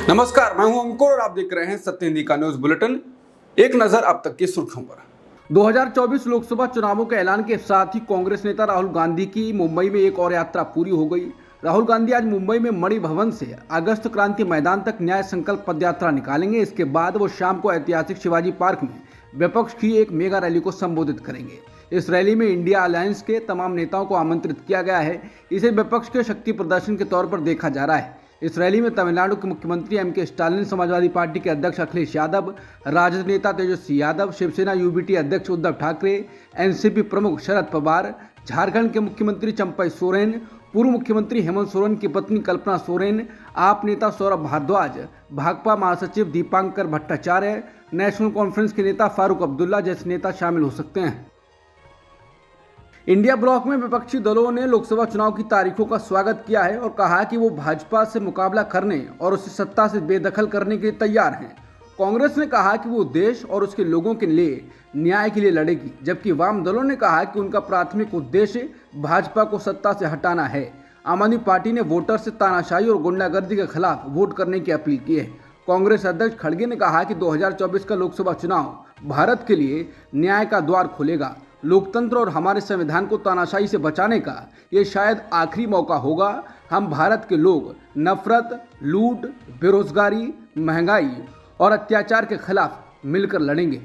नमस्कार, मैं हूं अंकुर और आप देख रहे हैं सत्य हिंदी का न्यूज बुलेटिन। एक नजर अब तक की सुर्खियों पर। 2024 लोकसभा चुनावों के ऐलान के साथ ही कांग्रेस नेता राहुल गांधी की मुंबई में एक और यात्रा पूरी हो गई। राहुल गांधी आज मुंबई में मणि भवन से अगस्त क्रांति मैदान तक न्याय संकल्प पदयात्रा निकालेंगे। इसके बाद वो शाम को ऐतिहासिक शिवाजी पार्क में विपक्ष की एक मेगा रैली को संबोधित करेंगे। इस रैली में इंडिया अलायंस के तमाम नेताओं को आमंत्रित किया गया है। इसे विपक्ष के शक्ति प्रदर्शन के तौर पर देखा जा रहा है। इस रैली में तमिलनाडु के मुख्यमंत्री एम.के. स्टालिन, समाजवादी पार्टी के अध्यक्ष अखिलेश यादव, राजद नेता तेजस्वी यादव, शिवसेना यूबीटी अध्यक्ष उद्धव ठाकरे, एनसीपी प्रमुख शरद पवार, झारखंड के मुख्यमंत्री चंपई सोरेन, पूर्व मुख्यमंत्री हेमंत सोरेन की पत्नी कल्पना सोरेन, आप नेता सौरभ भारद्वाज, भाकपा महासचिव दीपांकर भट्टाचार्य, नेशनल कॉन्फ्रेंस के नेता फारूक अब्दुल्ला जैसे नेता शामिल हो सकते हैं। इंडिया ब्लॉक में विपक्षी दलों ने लोकसभा चुनाव की तारीखों का स्वागत किया है और कहा कि वो भाजपा से मुकाबला करने और उसे सत्ता से बेदखल करने के लिए तैयार हैं। कांग्रेस ने कहा कि वो देश और उसके लोगों के लिए न्याय के लिए लड़ेगी, जबकि वाम दलों ने कहा कि उनका प्राथमिक उद्देश्य भाजपा को सत्ता से हटाना है। आम आदमी पार्टी ने वोटर से तानाशाही और गुंडागर्दी के खिलाफ वोट करने की अपील की है। कांग्रेस अध्यक्ष खड़गे ने कहा कि 2024 का लोकसभा चुनाव भारत के लिए न्याय का द्वार खोलेगा। लोकतंत्र और हमारे संविधान को तानाशाही से बचाने का ये शायद आखिरी मौका होगा। हम भारत के लोग नफरत, लूट, बेरोजगारी, महंगाई और अत्याचार के खिलाफ मिलकर लड़ेंगे।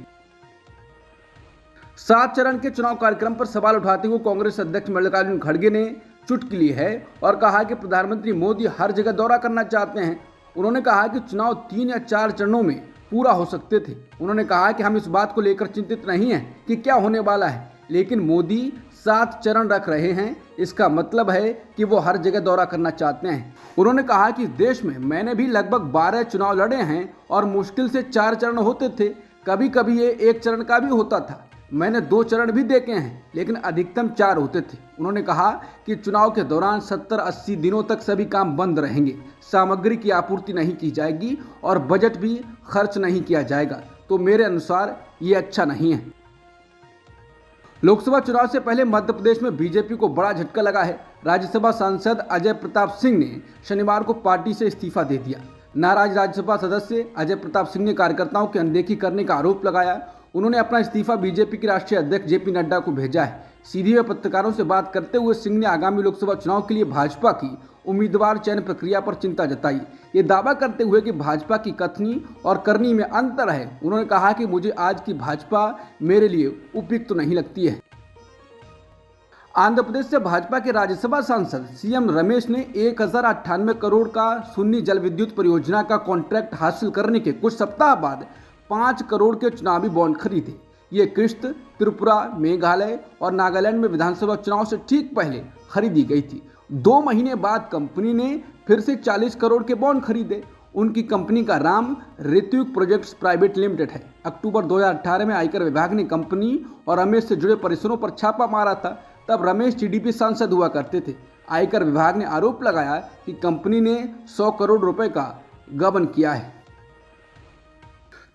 7 चरण के चुनाव कार्यक्रम पर सवाल उठाते हुए कांग्रेस अध्यक्ष मल्लिकार्जुन खड़गे ने चुटकी ली है और कहा कि प्रधानमंत्री मोदी हर जगह दौरा करना चाहते हैं। उन्होंने कहा कि चुनाव 3 या 4 चरणों में पूरा हो सकते थे। उन्होंने कहा कि हम इस बात को लेकर चिंतित नहीं हैं कि क्या होने वाला है, लेकिन मोदी 7 चरण रख रहे हैं। इसका मतलब है कि वो हर जगह दौरा करना चाहते हैं। उन्होंने कहा कि देश में मैंने भी लगभग 12 चुनाव लड़े हैं और मुश्किल से 4 चरण होते थे, कभी कभी ये 1 चरण का भी होता था। मैंने 2 चरण भी देखे हैं, लेकिन अधिकतम 4 होते थे। उन्होंने कहा कि चुनाव के दौरान 70-80 दिनों तक सभी काम बंद रहेंगे, सामग्री की आपूर्ति नहीं की जाएगी और बजट भी खर्च नहीं किया जाएगा। तो मेरे अनुसार ये अच्छा नहीं है। लोकसभा चुनाव से पहले मध्य प्रदेश में बीजेपी को बड़ा झटका लगा है। राज्यसभा सांसद अजय प्रताप सिंह ने शनिवार को पार्टी से इस्तीफा दे दिया। नाराज राज्यसभा सदस्य अजय प्रताप सिंह ने कार्यकर्ताओं की अनदेखी करने का आरोप लगाया। उन्होंने अपना इस्तीफा बीजेपी के राष्ट्रीय अध्यक्ष जेपी नड्डा को भेजा है। सीधी में पत्रकारों से बात करते हुए सिंह ने आगामी लोकसभा चुनाव के लिए भाजपा की उम्मीदवार चयन प्रक्रिया पर चिंता जताई। ये दावा करते हुए कि भाजपा की कथनी और करनी में अंतर है। उन्होंने कहा कि मुझे आज की भाजपा मेरे लिए उपयुक्त नहीं लगती है। आंध्र प्रदेश से भाजपा के राज्यसभा सांसद सीएम रमेश ने 1098 करोड़ का सुन्नी जल विद्युत परियोजना का कॉन्ट्रैक्ट हासिल करने के कुछ सप्ताह बाद 5 करोड़ के चुनावी बॉन्ड खरीदे। ये किश्त त्रिपुरा, मेघालय और नागालैंड में विधानसभा चुनाव से ठीक पहले खरीदी गई थी। 2 महीने बाद कंपनी ने फिर से 40 करोड़ के बॉन्ड खरीदे। उनकी कंपनी का नाम ऋत्विक प्रोजेक्ट्स प्राइवेट लिमिटेड है। अक्टूबर 2018 में आयकर विभाग ने कंपनी और रमेश से जुड़े परिसरों पर छापा मारा था। तब रमेश टीडीपी सांसद हुआ करते थे। आयकर विभाग ने आरोप लगाया कि कंपनी ने 100 करोड़ रुपए का गबन किया है।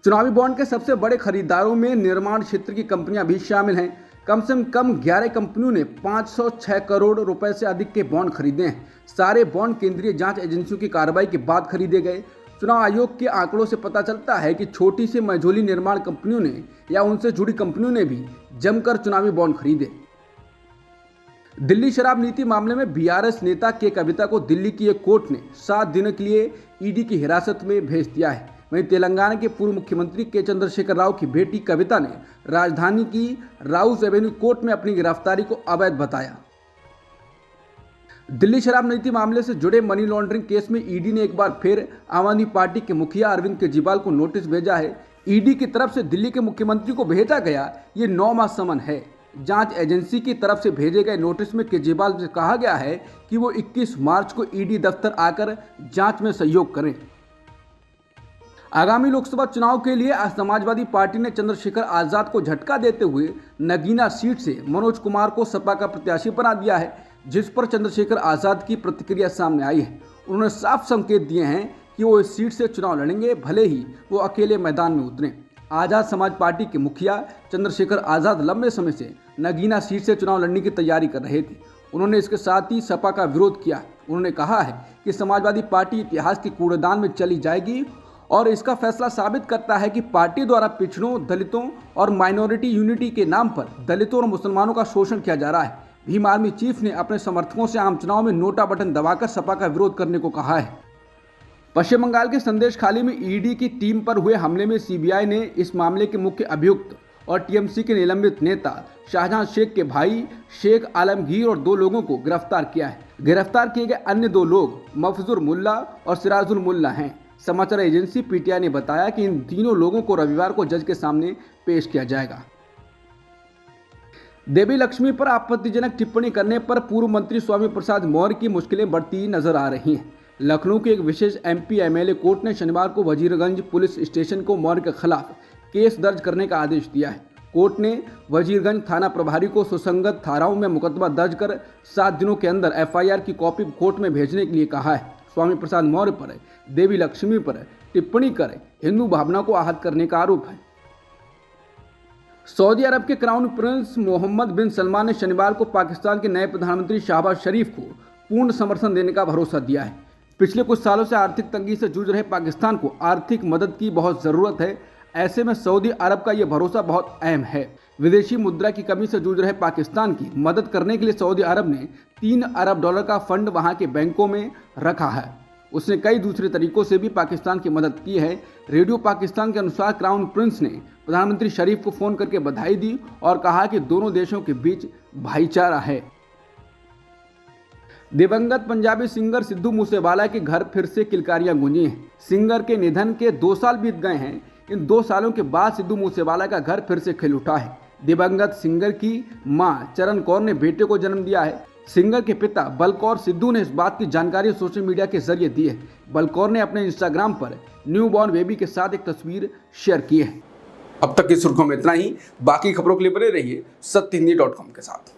चुनावी बॉन्ड के सबसे बड़े खरीदारों में निर्माण क्षेत्र की कंपनियां भी शामिल हैं। कम से कम 11 कंपनियों ने 506 करोड़ रुपए से अधिक के बॉन्ड खरीदे हैं। सारे बॉन्ड केंद्रीय जांच एजेंसियों की कार्रवाई के बाद खरीदे गए। चुनाव आयोग के आंकड़ों से पता चलता है कि छोटी से मझोली निर्माण कंपनियों ने या उनसे जुड़ी कंपनियों ने भी जमकर चुनावी बॉन्ड खरीदे। दिल्ली शराब नीति मामले में बीआरएस नेता के कविता को दिल्ली की एक कोर्ट ने 7 दिनों के लिए ईडी की हिरासत में भेज दिया है। वहीं तेलंगाना के पूर्व मुख्यमंत्री के चंद्रशेखर राव की बेटी कविता ने राजधानी की राउस एवेन्यू कोर्ट में अपनी गिरफ्तारी को अवैध बताया। दिल्ली शराब नीति मामले से जुड़े मनी लॉन्ड्रिंग केस में ईडी ने एक बार फिर आम आदमी पार्टी के मुखिया अरविंद केजरीवाल को नोटिस भेजा है। ईडी की तरफ से दिल्ली के मुख्यमंत्री को भेजा गया ये 9 माह समन है। जांच एजेंसी की तरफ से भेजे गए नोटिस में केजरीवाल से कहा गया है कि वो 21 मार्च को ईडी दफ्तर आकर जांच में सहयोग करें। आगामी लोकसभा चुनाव के लिए आज समाजवादी पार्टी ने चंद्रशेखर आजाद को झटका देते हुए नगीना सीट से मनोज कुमार को सपा का प्रत्याशी बना दिया है, जिस पर चंद्रशेखर आजाद की प्रतिक्रिया सामने आई है। उन्होंने साफ संकेत दिए हैं कि वो इस सीट से चुनाव लड़ेंगे, भले ही वो अकेले मैदान में उतरें। आजाद समाज पार्टी के मुखिया चंद्रशेखर आजाद लंबे समय से नगीना सीट से चुनाव लड़ने की तैयारी कर रहे थे। उन्होंने इसके साथ ही सपा का विरोध किया। उन्होंने कहा है कि समाजवादी पार्टी इतिहास के कूड़ेदान में चली जाएगी और इसका फैसला साबित करता है कि पार्टी द्वारा पिछड़ों, दलितों और माइनॉरिटी यूनिटी के नाम पर दलितों और मुसलमानों का शोषण किया जा रहा है। भीम आर्मी चीफ ने अपने समर्थकों से आम चुनाव में नोटा बटन दबाकर सपा का विरोध करने को कहा है। पश्चिम बंगाल के संदेशखाली में ईडी की टीम पर हुए हमले में सीबीआई ने इस मामले के मुख्य अभियुक्त और टीएमसी के निलंबित नेता शाहजहां शेख के भाई शेख आलमगीर और 2 लोगों को गिरफ्तार किया है। गिरफ्तार किए गए अन्य 2 लोग मफजुर मुल्ला और सिराजुल मुल्ला हैं। समाचार एजेंसी पीटीआई ने बताया कि इन तीनों लोगों को रविवार को जज के सामने पेश किया जाएगा। देवी लक्ष्मी पर आपत्तिजनक टिप्पणी करने पर पूर्व मंत्री स्वामी प्रसाद मौर्य की मुश्किलें बढ़ती नजर आ रही हैं। लखनऊ के एक विशेष एमपी एमएलए कोर्ट ने शनिवार को वजीरगंज पुलिस स्टेशन को मौर्य के खिलाफ केस दर्ज करने का आदेश दिया है। कोर्ट ने वजीरगंज थाना प्रभारी को सुसंगत धाराओं में मुकदमा दर्ज कर 7 दिनों के अंदर एफआईआर की कॉपी कोर्ट में भेजने के लिए कहा है। स्वामी प्रसाद मौर्य पर देवी लक्ष्मी पर टिप्पणी कर हिंदू भावना को आहत करने का आरोप है। सऊदी अरब के क्राउन प्रिंस मोहम्मद बिन सलमान ने शनिवार को पाकिस्तान के नए प्रधानमंत्री शहबाज शरीफ को पूर्ण समर्थन देने का भरोसा दिया है। पिछले कुछ सालों से आर्थिक तंगी से जूझ रहे पाकिस्तान को आर्थिक मदद की बहुत ज़रूरत है। ऐसे में सऊदी अरब का यह भरोसा बहुत अहम है। विदेशी मुद्रा की कमी से जूझ रहे पाकिस्तान की मदद करने के लिए सऊदी अरब ने $3 अरब का फंड वहां के बैंकों में रखा है। उसने कई दूसरे तरीकों से भी पाकिस्तान की मदद की है। रेडियो पाकिस्तान के अनुसार क्राउन प्रिंस ने प्रधानमंत्री शरीफ को फ़ोन करके बधाई दी और कहा कि दोनों देशों के बीच भाईचारा है। दिवंगत पंजाबी सिंगर सिद्धू मूसेवाला के घर फिर से किलकारियां गूंजी हैं। सिंगर के निधन के 2 साल बीत गए हैं। इन 2 सालों के बाद सिद्धू मूसेवाला का घर फिर से खिल उठा है। दिवंगत सिंगर की मां चरण कौर ने बेटे को जन्म दिया है। सिंगर के पिता बलकौर सिद्धू ने इस बात की जानकारी सोशल मीडिया के जरिए दी है। बलकौर ने अपने इंस्टाग्राम पर न्यू बॉर्न बेबी के साथ एक तस्वीर शेयर की है। अब तक की सुर्खियों में इतना ही। बाकी खबरों के लिए बने रहिए सत्यहिंदी.com के साथ।